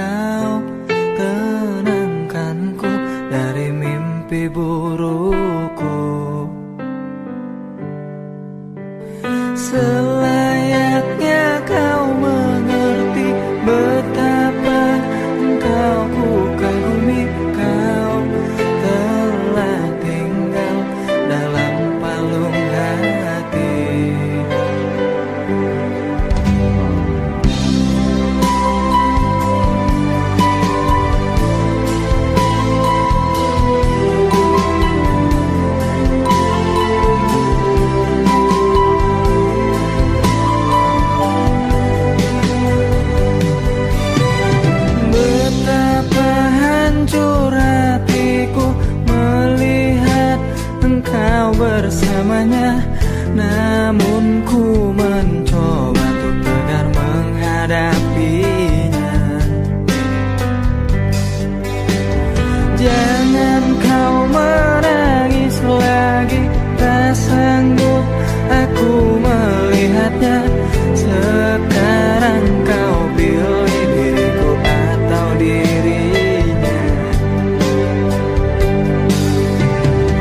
kau tenangkanku dari mimpi burukku. Selayaknya kau mengerti betapa engkau bukan bumi. Kau telah tinggal dalam palung hati. Betapa hancur hatiku melihat engkau bersamanya, namun ku mencoba untuk tegar menghadapinya. Jangan kau menangis lagi, tak sanggup aku melihatnya. Sekarang kau pilih diriku atau dirinya.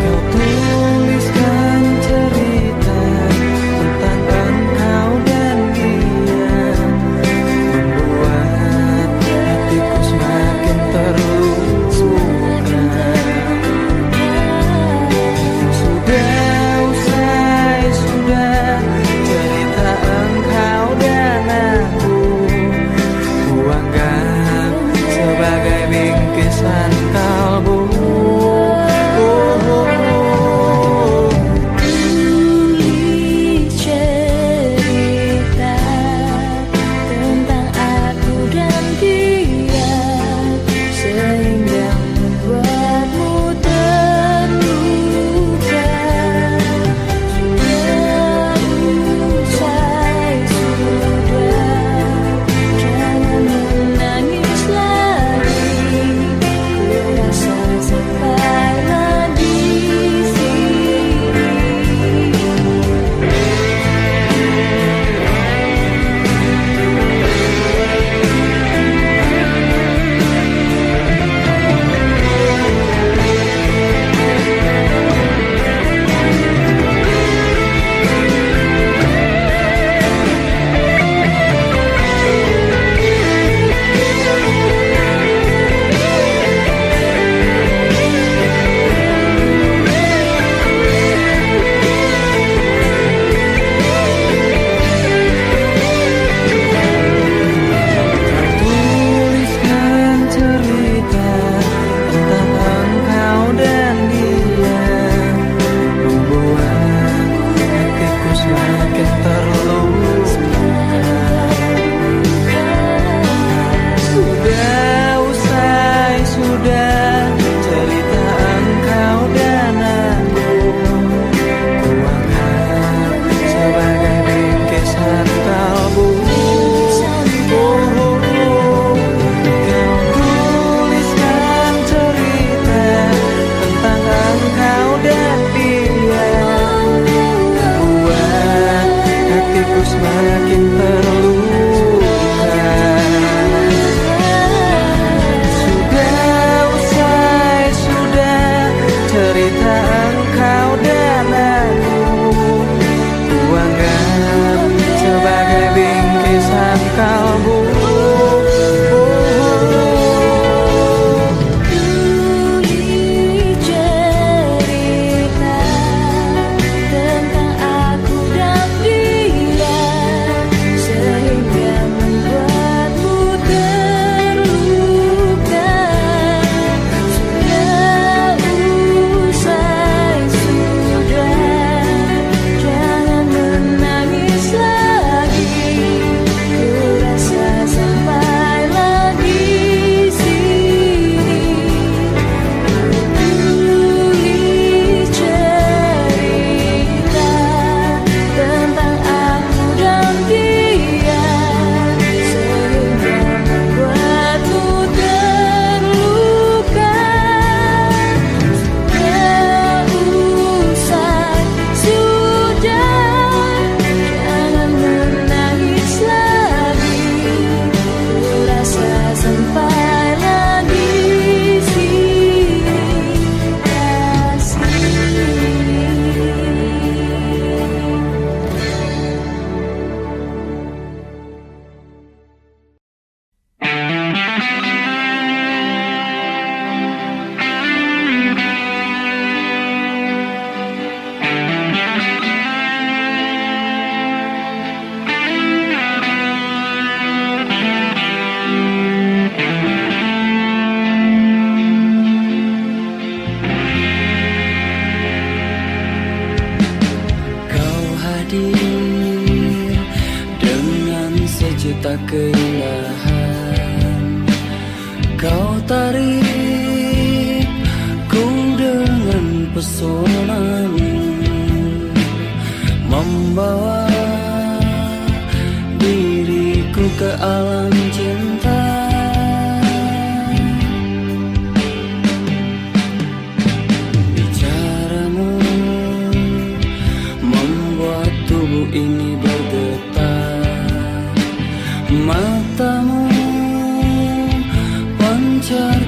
Kau tuliskan cerita tentang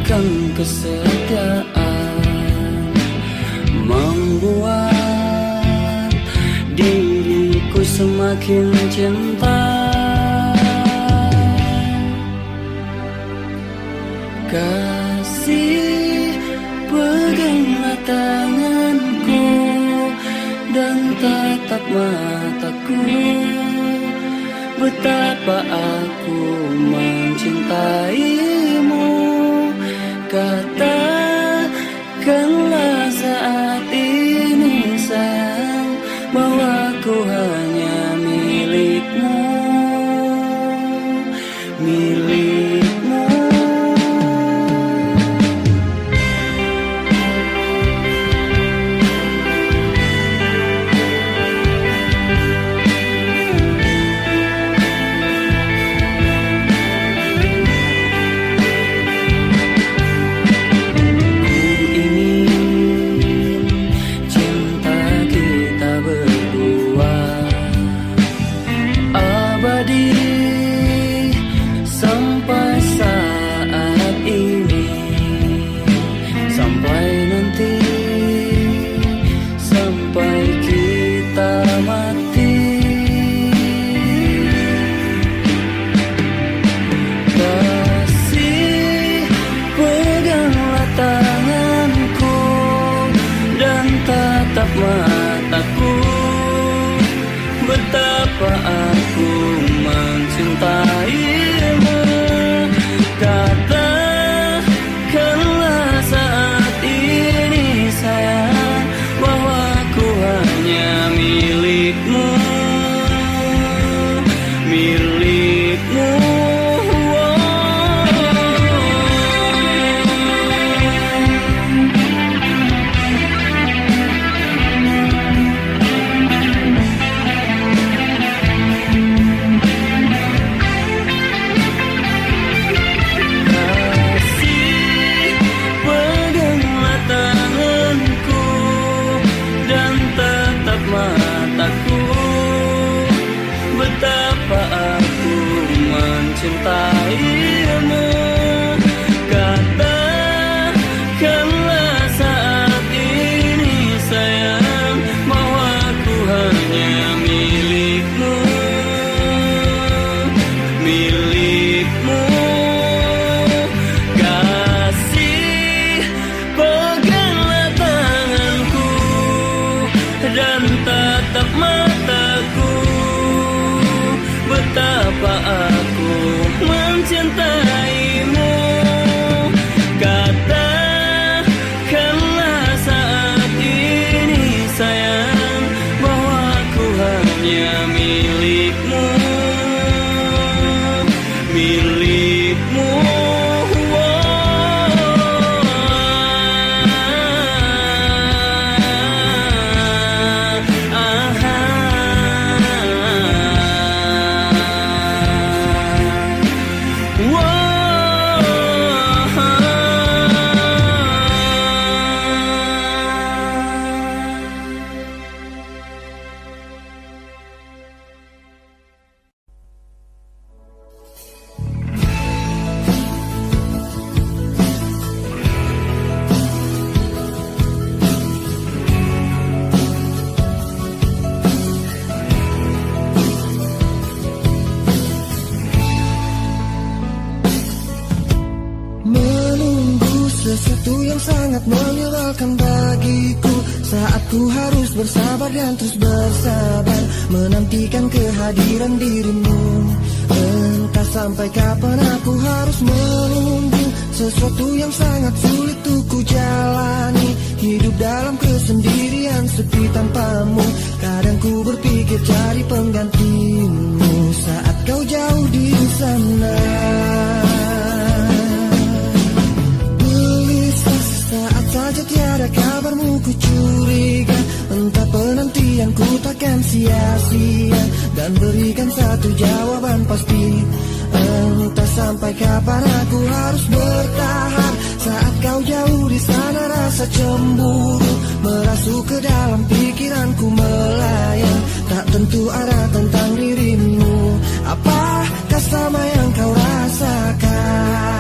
akan kesetiaan membuat diriku semakin cinta. Kasih, peganglah tanganku dan tatap mataku. Betapa aku mencintaimu. Katakanlah saat ini sayang, bahwa ku hanya milikmu, milikmu. Mataku, betapa aku mencintaimu. Katakanlah saat ini sayang, bahwa ku hanya milikmu, milikmu. Betapa aku mencintaimu. Katakanlah saat ini sayang, bahwa ku hanya milikmu, milikmu. Kasih, peganglah tanganku dan tatap mataku. Betapa aku mencintaimu. Katakanlah saat ini sayang, bahwa ku hanya milikmu, milikmu. Sesuatu yang sangat menyebalkan bagiku, saat ku harus bersabar dan terus bersabar menantikan kehadiran dirimu. Entah sampai kapan aku harus menunggu sesuatu yang sangat sulit untuk ku jalani. Hidup dalam kesendirian sepi tanpamu, kadang ku berpikir cari penggantimu saat kau jauh di sana. Saat saja tiada kabarmu ku curiga, entah penantianku takkan sia-sia, dan berikan satu jawaban pasti. Entah sampai kapan aku harus bertahan saat kau jauh di sana. Rasa cemburu merasuk ke dalam pikiranku melayang, tak tentu arah tentang dirimu. Apakah sama yang kau rasakan?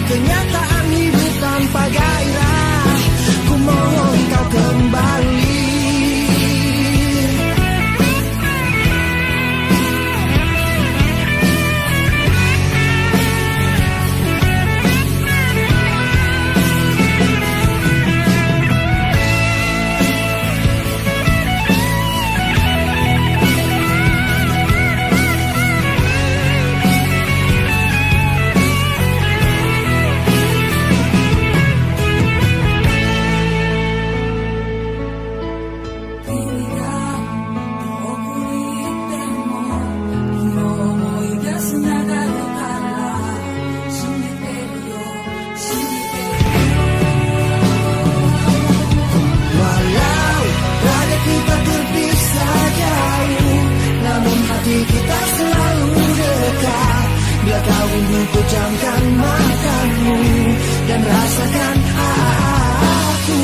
kenyataan hidup tanpa gairah. Ku mohon kau kembali. Kita selalu dekat. Bila kau rindu pejamkan matamu dan rasakan aku.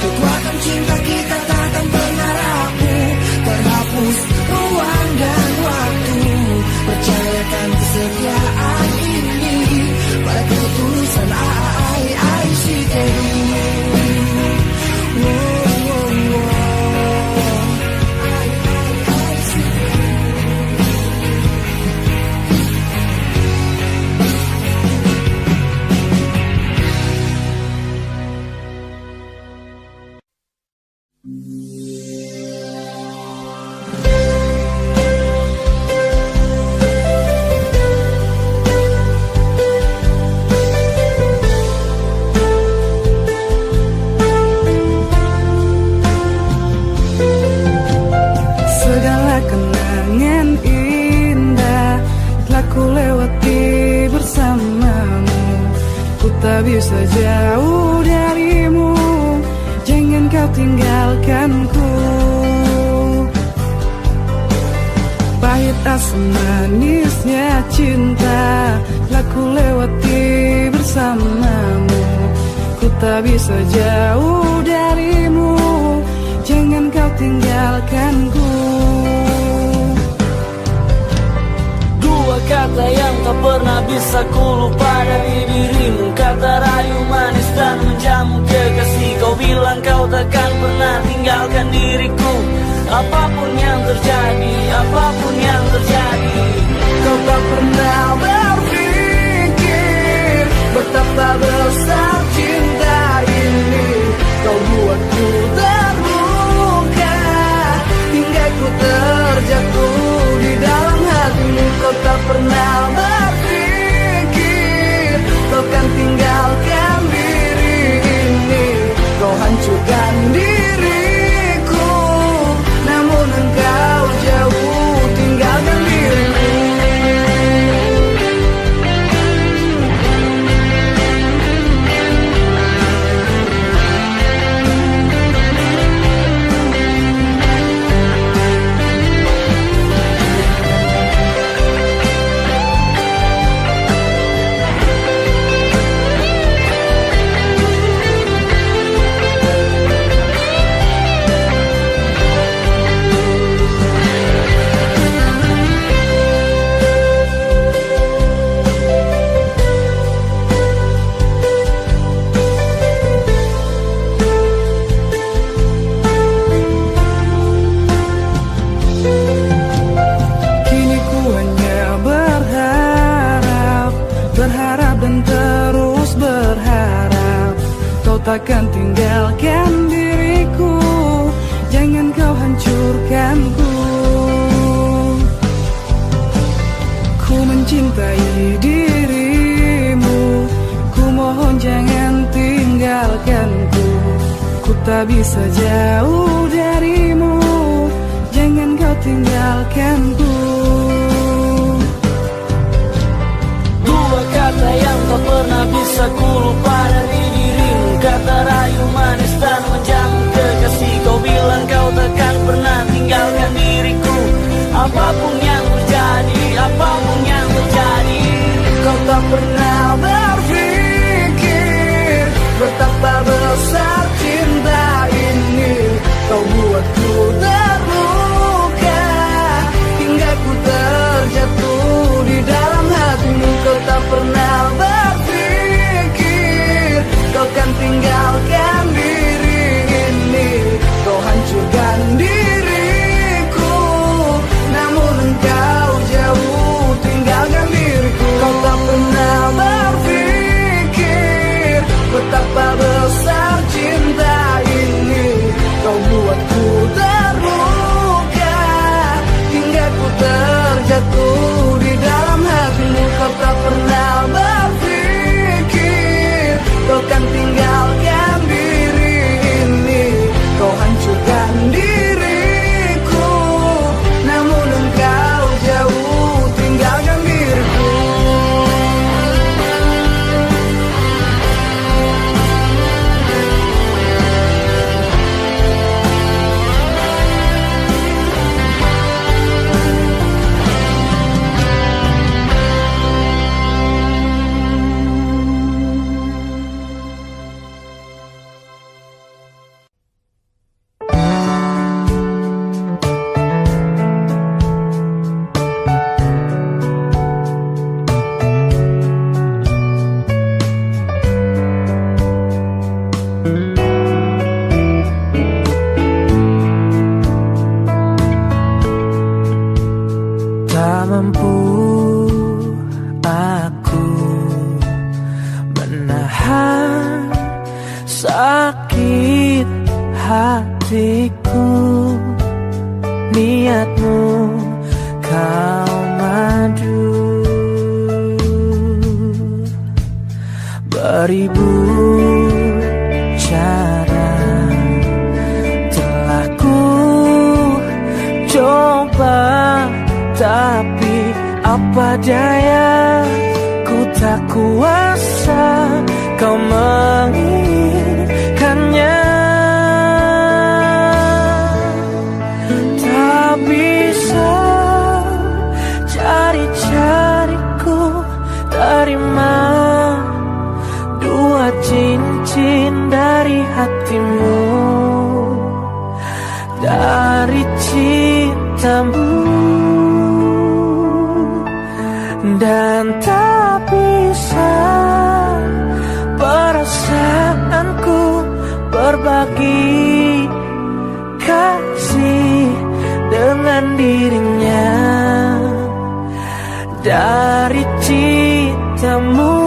Kekuatan cinta kita takkan pernah rapuh, terhapus ruang dan waktu. Percayakan kesetiaan ini pada ketulusan I see you. Tak bisa jauh darimu, jangan kau tinggalkanku. Pahit asam manisnya cinta telah ku lewati bersamamu. Ku tak bisa jauh darimu, jangan kau tinggalkanku. Dua kata yang tak pernah bisa ku lupa dari dirimu, kata rayu manis dan menjamu kekasih. Kau bilang kau takkan pernah tinggalkan diriku, apapun yang terjadi, apapun yang terjadi. Kau tak pernah berpikir betapa besar cinta ini. Kau buatku terluka hingga ku terjatuh di dalam hatimu. Kau tak pernah berpikir kau kan tinggalkan diri ini. Kau hancurkan diriku, namun engkau jauh tinggalkan diriku. Takkan tinggalkan diriku, jangan kau hancurkanku. Ku mencintai dirimu, ku mohon jangan tinggalkanku. Ku tak bisa jauh darimu, jangan kau tinggalkanku. Dua kata yang tak pernah bisa ku lupa dari dirimu, kata rayu manis dan menjamu kekasih. Kau bilang kau takkan pernah tinggalkan diriku, apapun yang terjadi, apapun yang terjadi. Kau tak pernah berpikir betapa besar cinta ini. Kau buatku terluka hingga ku terjatuh di dalam hatimu. Kau tak pernah berpikir Betapa besar cinta ini, kau buatku terluka hingga ku terjatuh di dalam hatimu. Kau tak pernah berpikir kau kan tinggalkan diri ini, kau hancurkan diriku, namun engkau jauh tinggalkan diriku. Tak mampu aku menahan sakit hatiku. Niatmu kau madu, beribu cara telah ku coba, tapi apa daya, ku tak kuasa kau menginginkannya. Tak bisa cari-cariku terima dua cincin dari hatimu, dari cintamu. Dan tak bisa perasaanku berbagi kasih dengan dirinya, dari cintamu.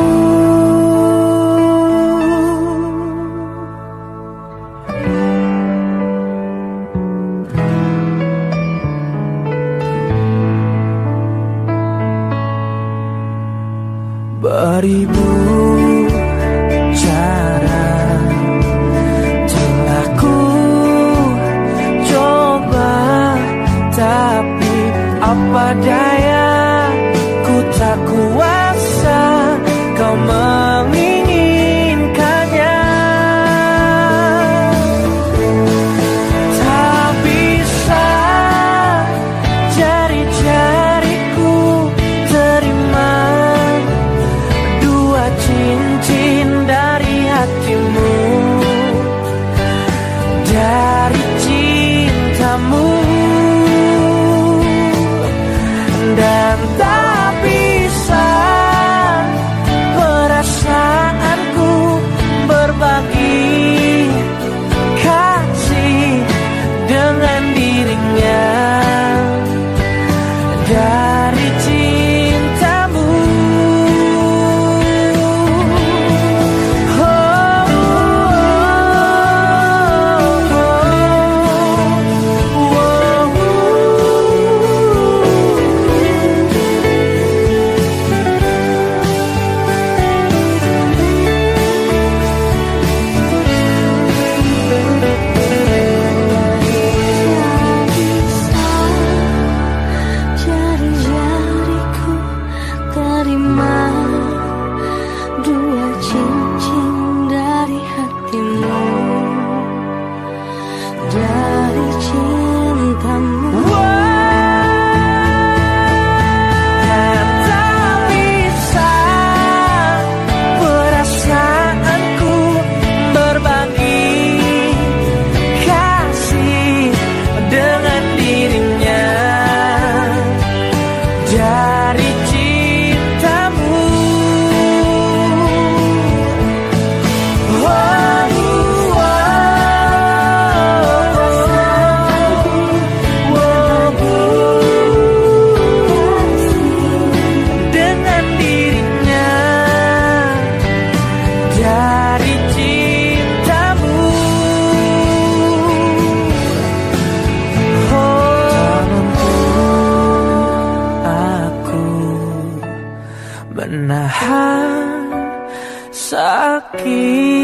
sakit.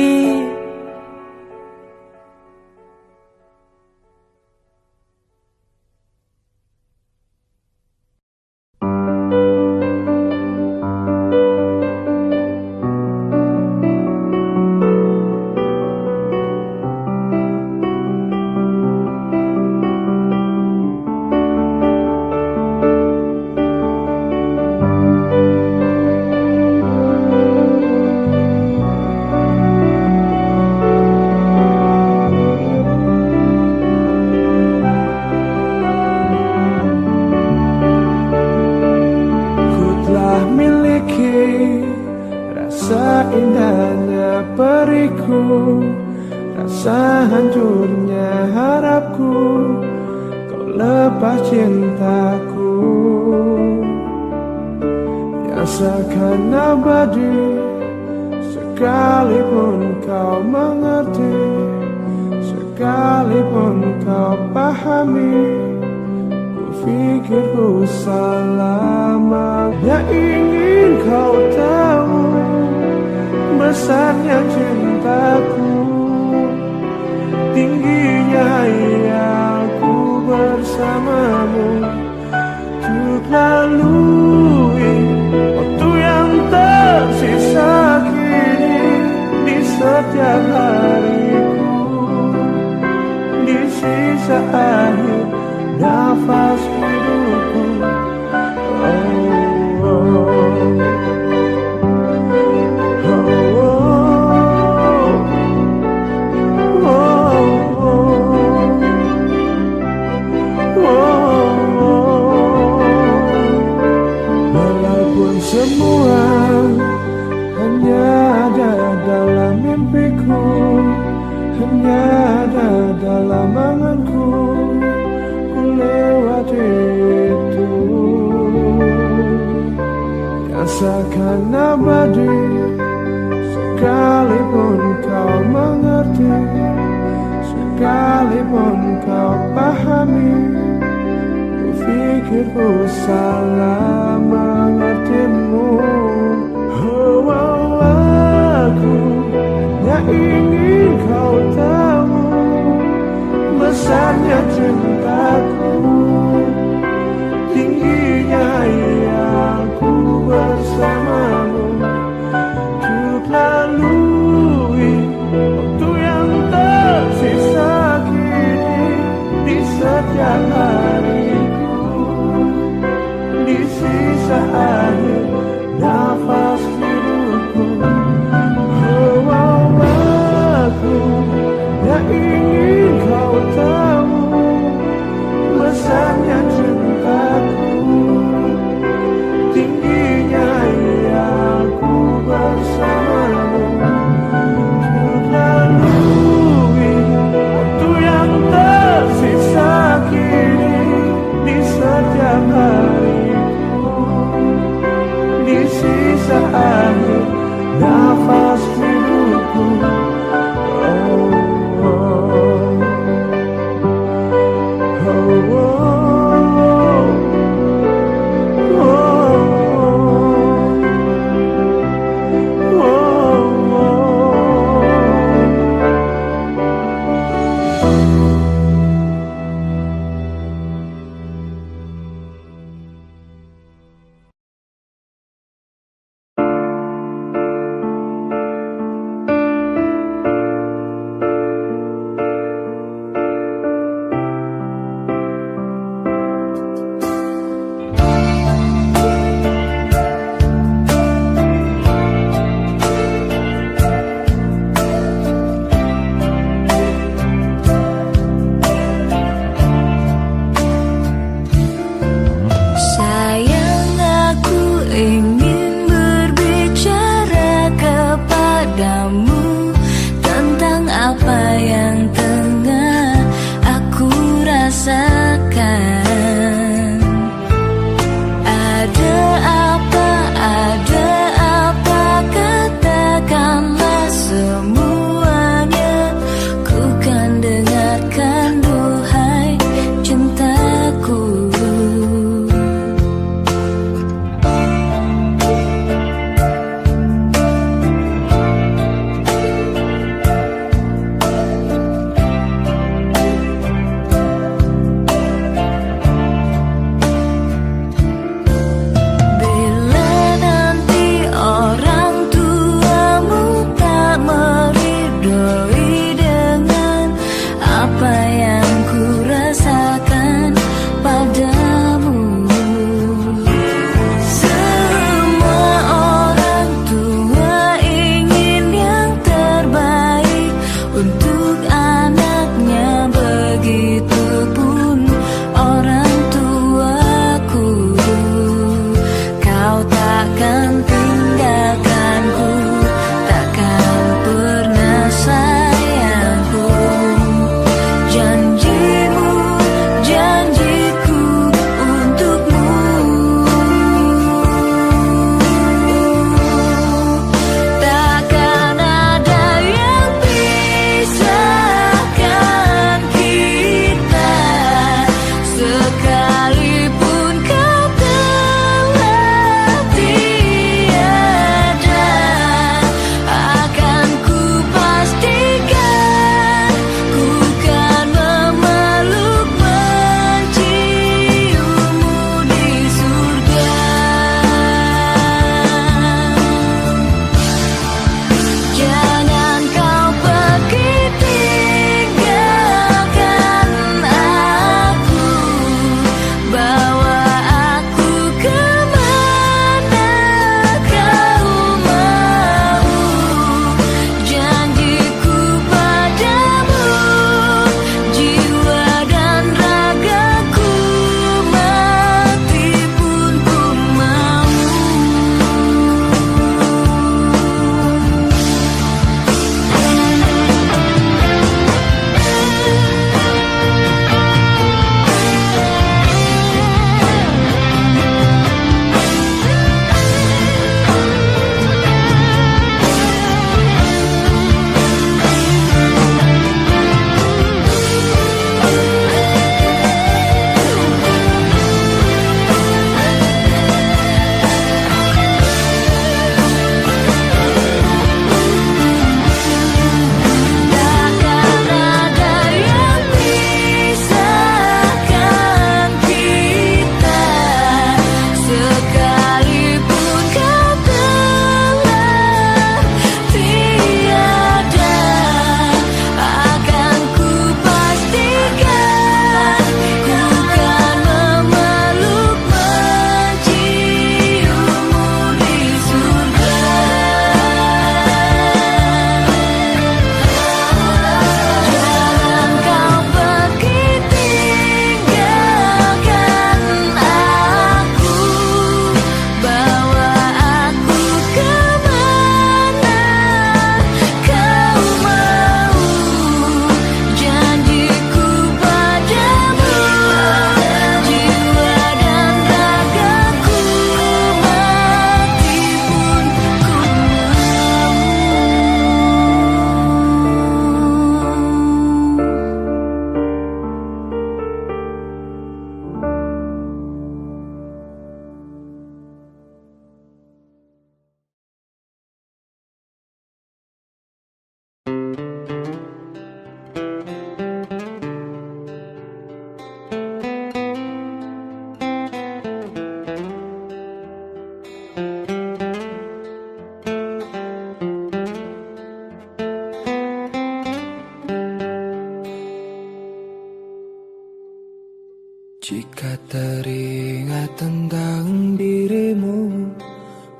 Jika teringat tentang dirimu,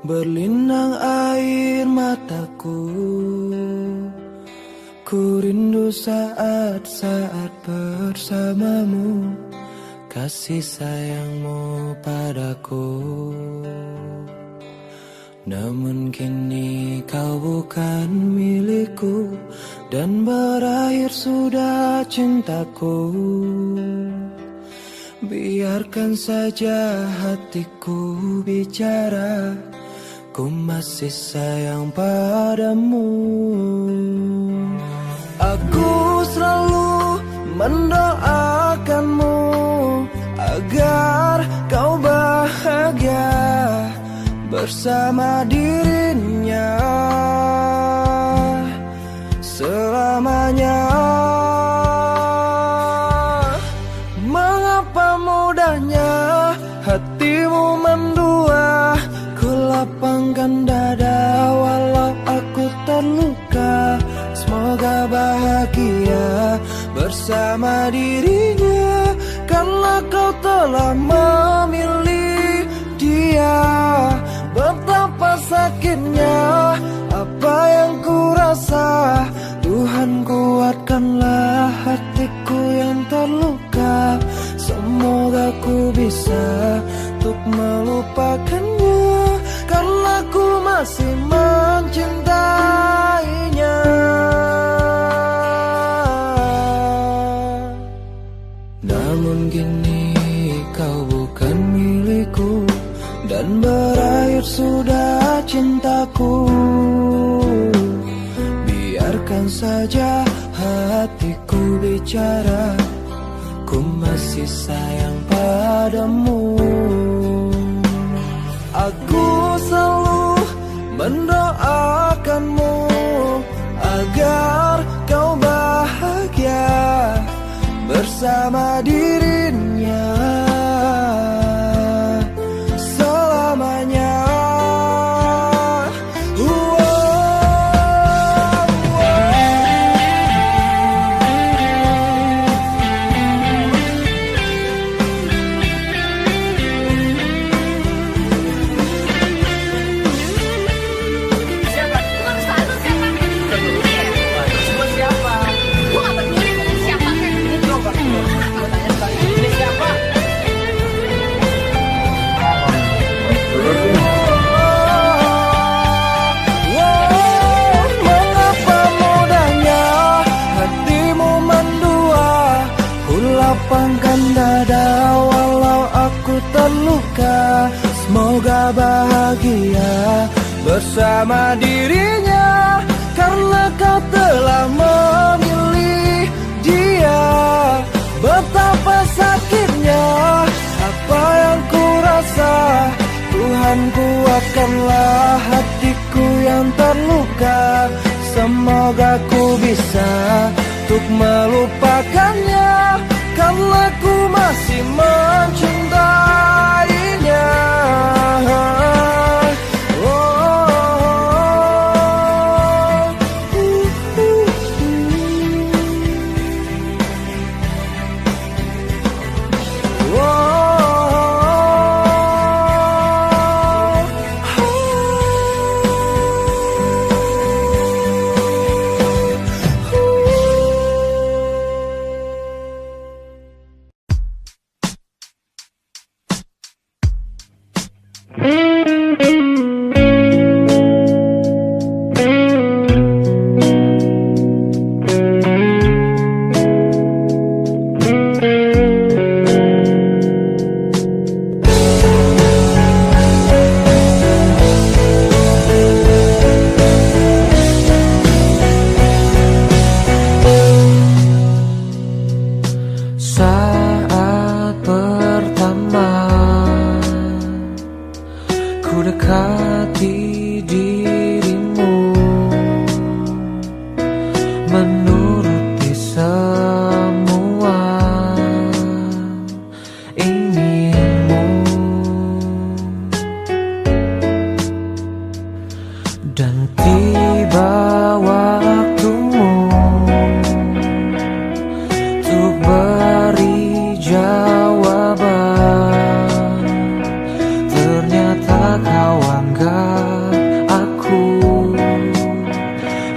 berlinang air mataku. Ku rindu saat-saat bersamamu, kasih sayangmu padaku. Namun kini kau bukan milikku, dan berakhir sudah cintaku. Biarkan saja hatiku bicara, ku masih sayang padamu. Aku selalu mendoakanmu agar kau bahagia bersama dirinya selamanya. Mengapa mudahnya hatimu mendua? Ku lapangkan dada walau aku terluka. Semoga bahagia bersama dirinya, karena kau telah memilih dia. Betapa sakitnya apa yang ku rasa. Tuhan kuatkanlah hatiku yang terluka. Semoga ku bisa untuk melupakannya, karena ku masih mencintainya. Namun kini kau bukan milikku, dan berakhir sudah cintaku. Biarkan saja hatiku bicara, ku masih sayang padamu. Aku selalu mendoakanmu agar kau bahagia bersama dirinya selamanya. Lapangkan dada walau aku terluka. Semoga bahagia bersama dirinya, karena kau telah memilih dia. Betapa sakitnya apa yang ku rasa. Tuhan kuatkanlah hatiku yang terluka. Semoga ku bisa untuk melupakannya, karena ku masih mencintainya.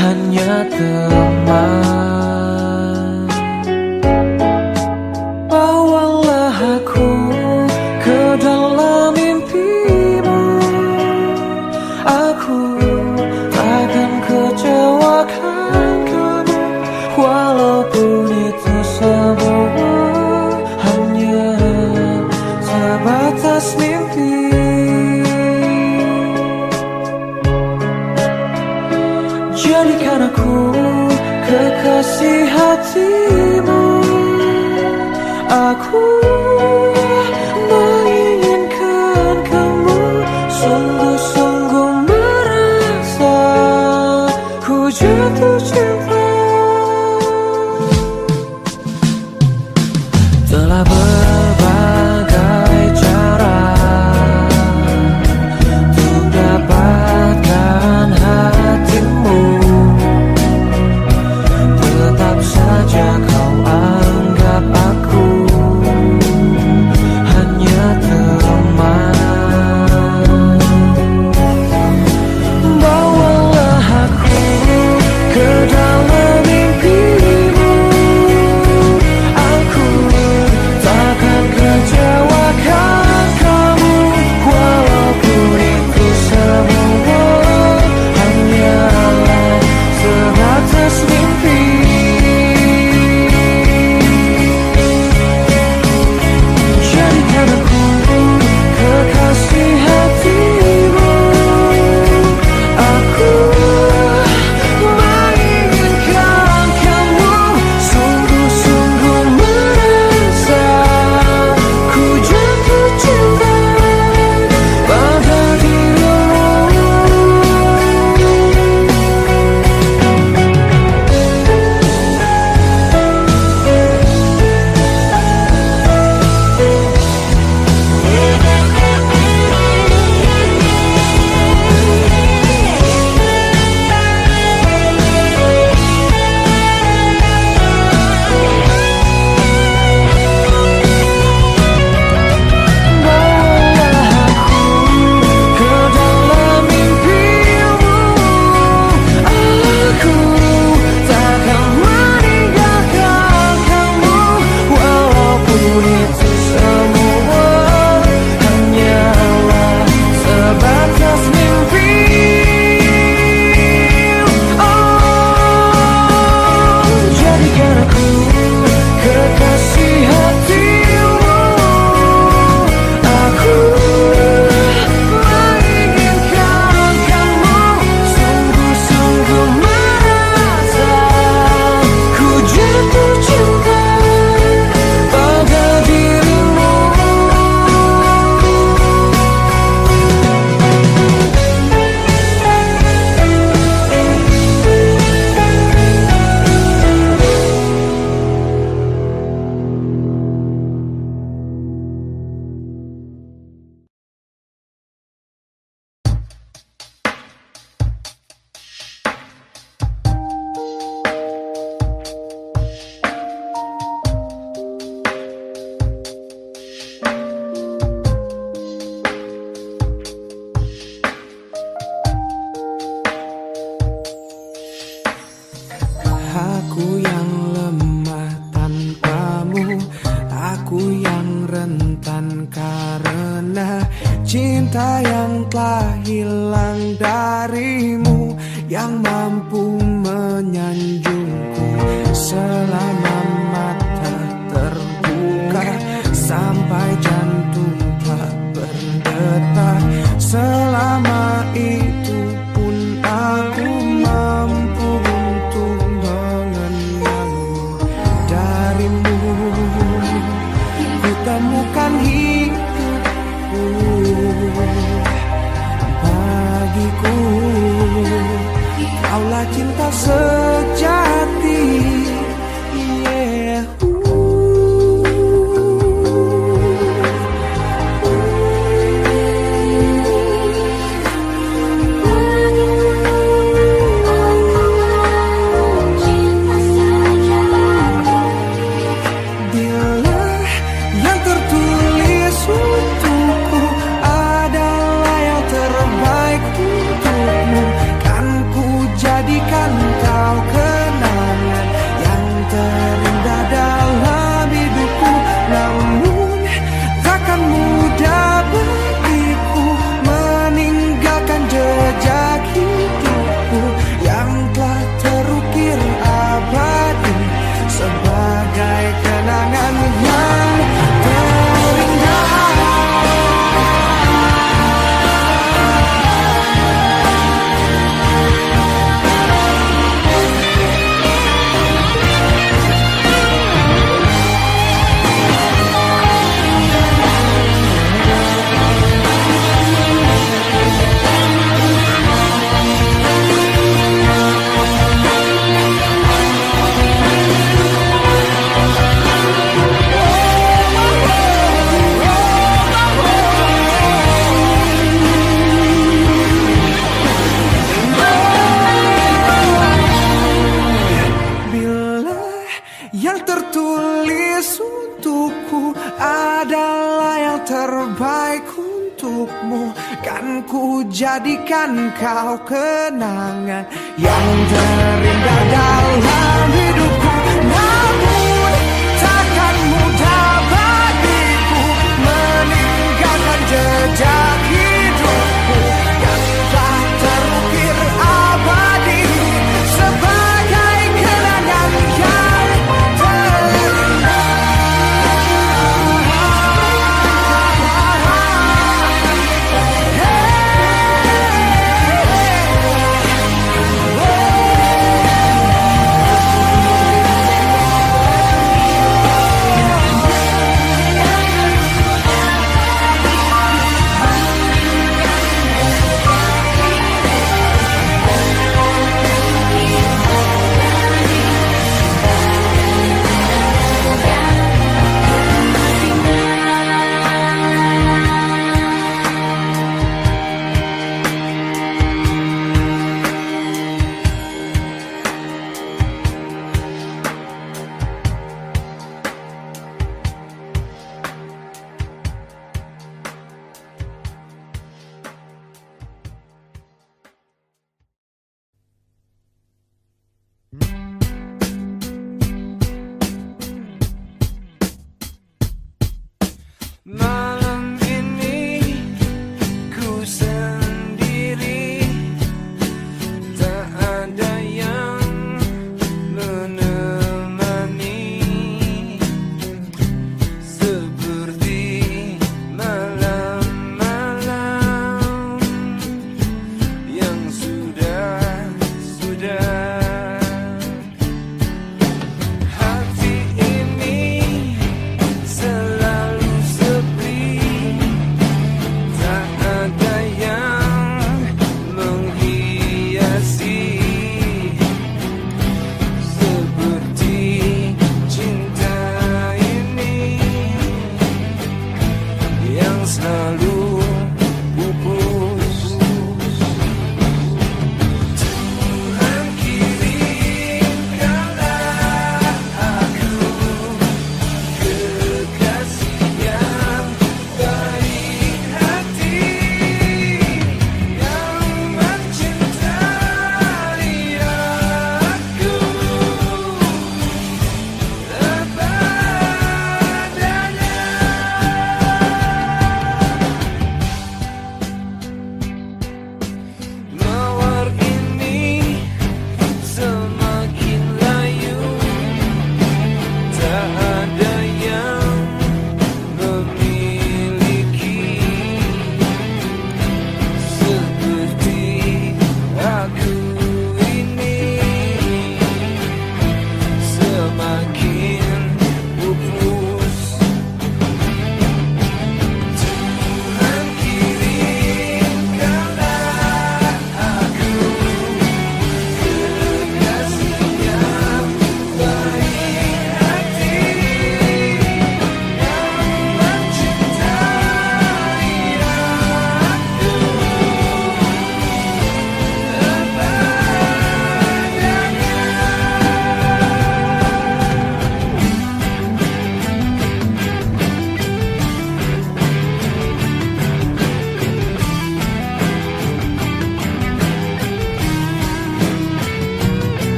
hanya teman. Bawalah aku ke dalam mimpimu, aku takkan kecewakan kamu, walaupun itu semua hanya sebatas mimpi. Jadikan aku kekasih hatimu, aku menginginkan kamu, sungguh-sungguh merasa ku jatuh cinta. Telah berbagai cara untuk dapatkan hatimu, tetap saja kau anggap aku hanya teman. Bawalah aku ke dalam mimpimu, aku takkan kecewakan kamu, walaupun itu semua hanyalah sebatas mimpi. Jadikan aku kekasih hatimu, aku menginginkan kamu, sungguh-sungguh merasa ku jatuh cinta pada dirimu. Bawalah aku ke dalam mimpimu, aku takkan meninggalkan kamu, walaupun itu semua hanyalah sebatas mimpi. Oh, jadikan aku kekasih hatimu, aku menginginkan kamu, sungguh-sungguh merasa ku jatuh cinta pada dirimu. Aku yang lemah tanpamu, aku yang rentan karena cinta yang telah hilang darimu, yang mampu menyanjungku selama mata terbuka, sampai jantung tak berdetak. Selama itu pun aku mampu untuk mengenalmu. Darimu ku temukan hidupku, bagiku kau terbaik untukmu. Kan ku jadikan kau kenangan yang terindah dalam hidupku. Namun takkan mudah bagiku meninggalkan jejak hidupku yang telah terukir abadi sebagai kenangan yang terindah. Malam ini ku sendiri, tak ada yang menemani, seperti malam-malam yang sudah hati ini selalu sepi.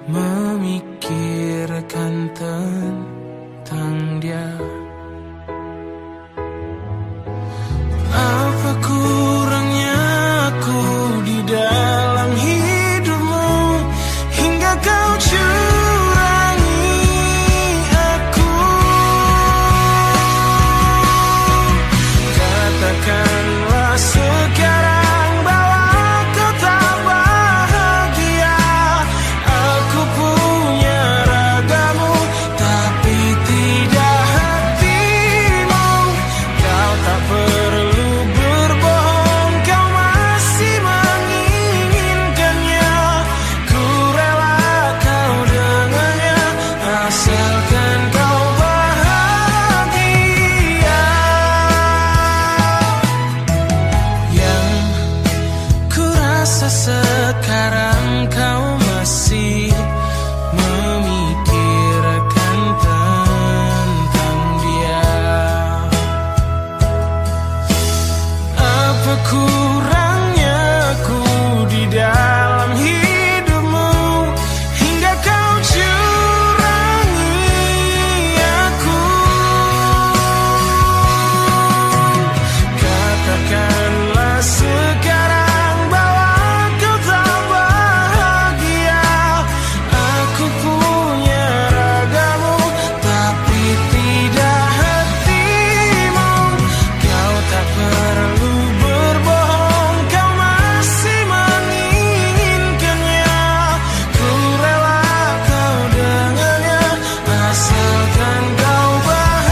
memikirkan tentang dia. Apa kurangnya aku di dalam hidupmu hingga kau curangi aku? Katakanlah sekarang bahwa kau tak bahagia. Aku punya ragamu tapi tidak hatimu. Kau tak perlu berbohong, kau masih menginginkannya. Ku rela kau dengannya asalkan kau bahagia. Yang ku rasa sekarang kau masih memikirkan tentang dia. Apa kurangnya aku di dalam hidupmu hingga kau curangi aku? Katakanlah sekarang bahwa kau tak bahagia. Aku punya ragamu tapi tidak hatimu. Kau tak perlu berbohong, kau masih menginginkannya. Ku rela kau dengannya asalkan kau bahagia.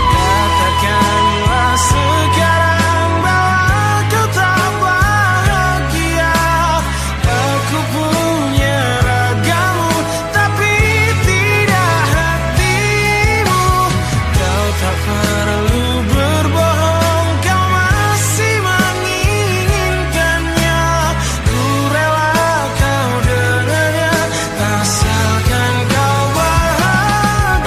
Katakanlah sekarang bahwa kau tak bahagia. Aku punya ragamu tapi tidak hatimu. Kau tak perlu berbohong, kau masih menginginkannya. Ku rela kau dengannya asalkan kau bahagia.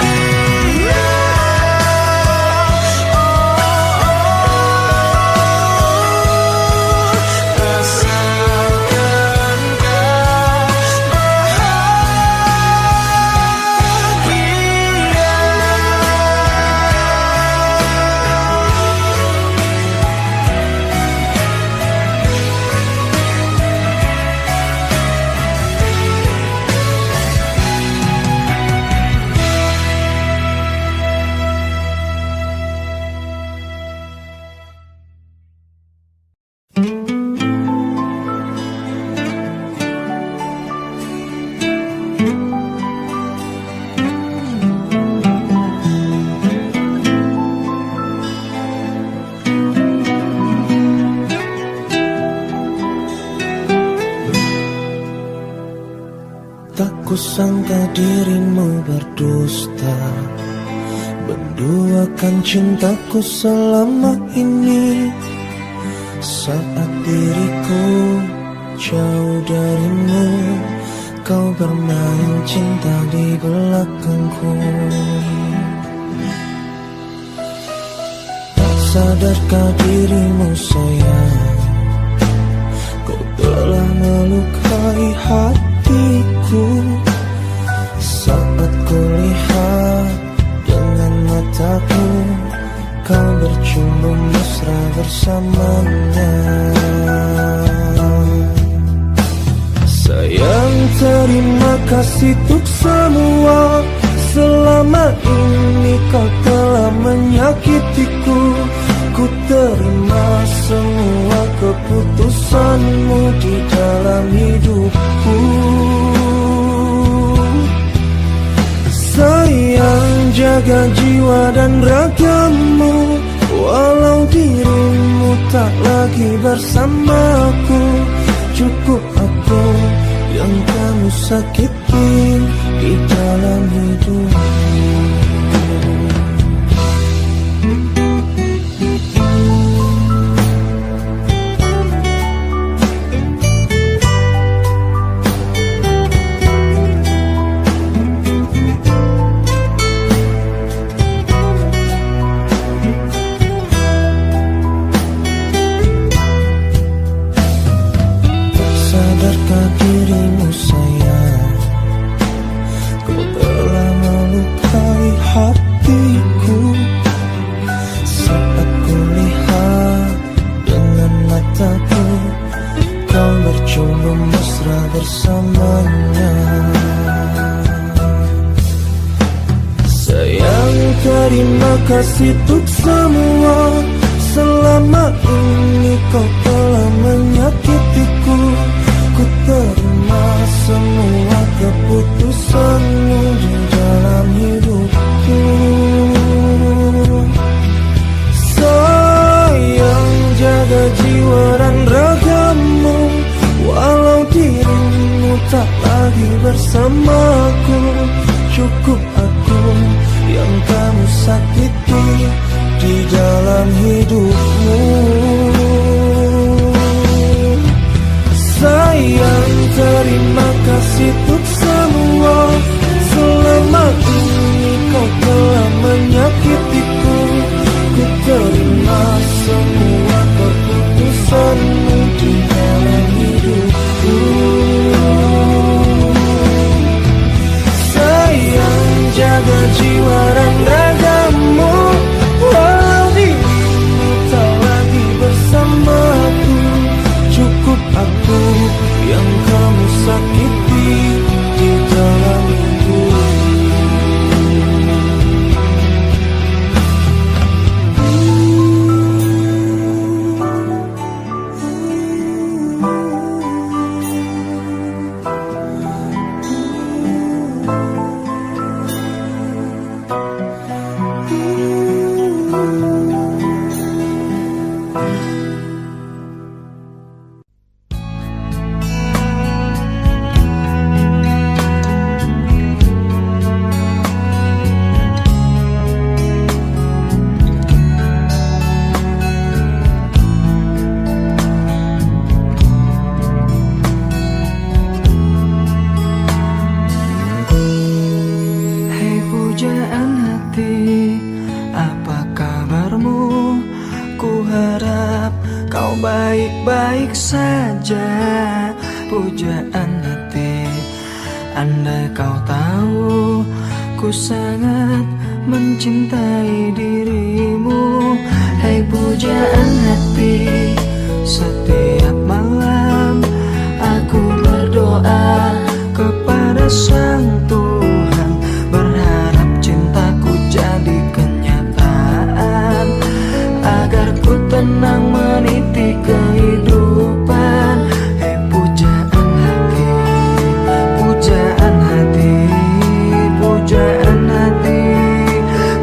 Asalkan Tak kusangka dirimu berdusta, menduakan cintaku selama ini. Saat diriku jauh darimu, kau bermain cinta di belakangku. Tak sadarkah dirimu sayang, kau telah melukai hatiku. Saat kulihat dengan mataku, kau bercumbu mesra bersamanya. Sayang, terima kasih untuk semua. Selama ini kau telah menyakitiku. Ku terima semua keputusanmu di dalam hidupku. Sayang, jaga jiwa dan ragamu. Walau dirimu tak lagi bersamaku, cukup sakiti di dalam hidupku. Sadarkah dirimu sayang, kau telah melukai hatiku. Saat kulihat dengan mataku, kau bercumbu mesra bersamanya. Sayang, terima kasih untuk semua. Selama ini kau telah menyakitiku. Ku terima semua keputusanmu di dalam hidupku. Sayang, jaga jiwa dan ragamu, walau dirimu tak lagi bersamaku. Cukup aku yang kamu sakiti di dalam hidupmu. Sayang, terima kasih untuk semua. Selama ini kau telah menyakitiku. Ku terima semua keputusanmu di dalam hidupku. Sayang, jaga jiwa dan ragamu, walau dirimu tak lagi bersamaku. Cukup aku yang kamu sakiti di dalam hidupku. Baik-baik saja, pujaan hati. Andai kau tahu, ku sangat mencintai dirimu. Hai pujaan hati, setiap malam aku berdoa kepada Sang Tuhan, berharap cintaku jadi kenyataan, agar ku tenang meniti kehidupan. Hei pujaan hati, pujaan hati, pujaan hati,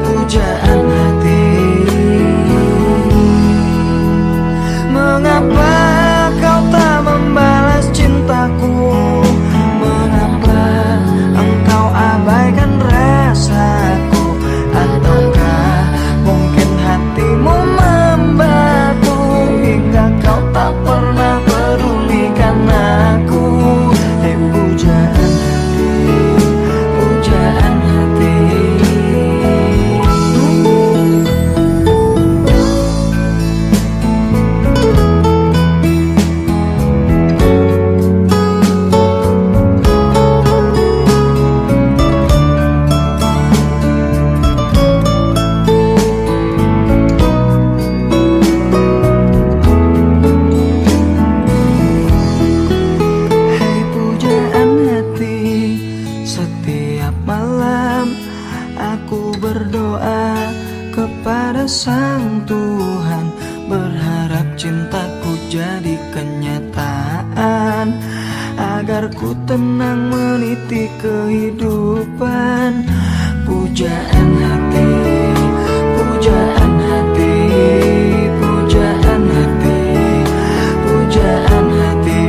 pujaan hati. Mengapa kau tak membalas cintaku? Mengapa engkau abaikan rasaku? Ataukah mungkin hatimu membatu hingga kau tak pernah pedulikan aku? Hei pujaan hati, pujaan hati. Sang Tuhan, berharap cintaku jadi kenyataan, agar ku tenang meniti kehidupan. Pujaan hati, pujaan hati, pujaan hati, pujaan hati.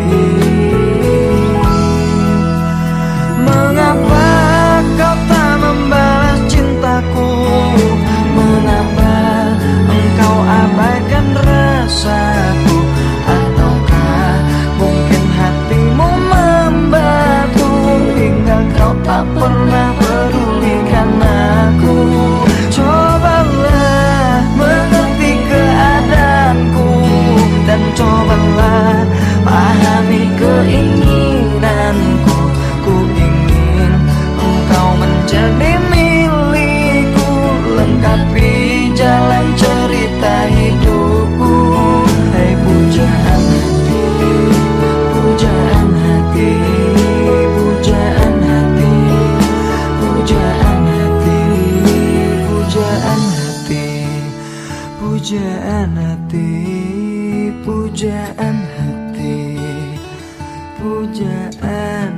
pujaan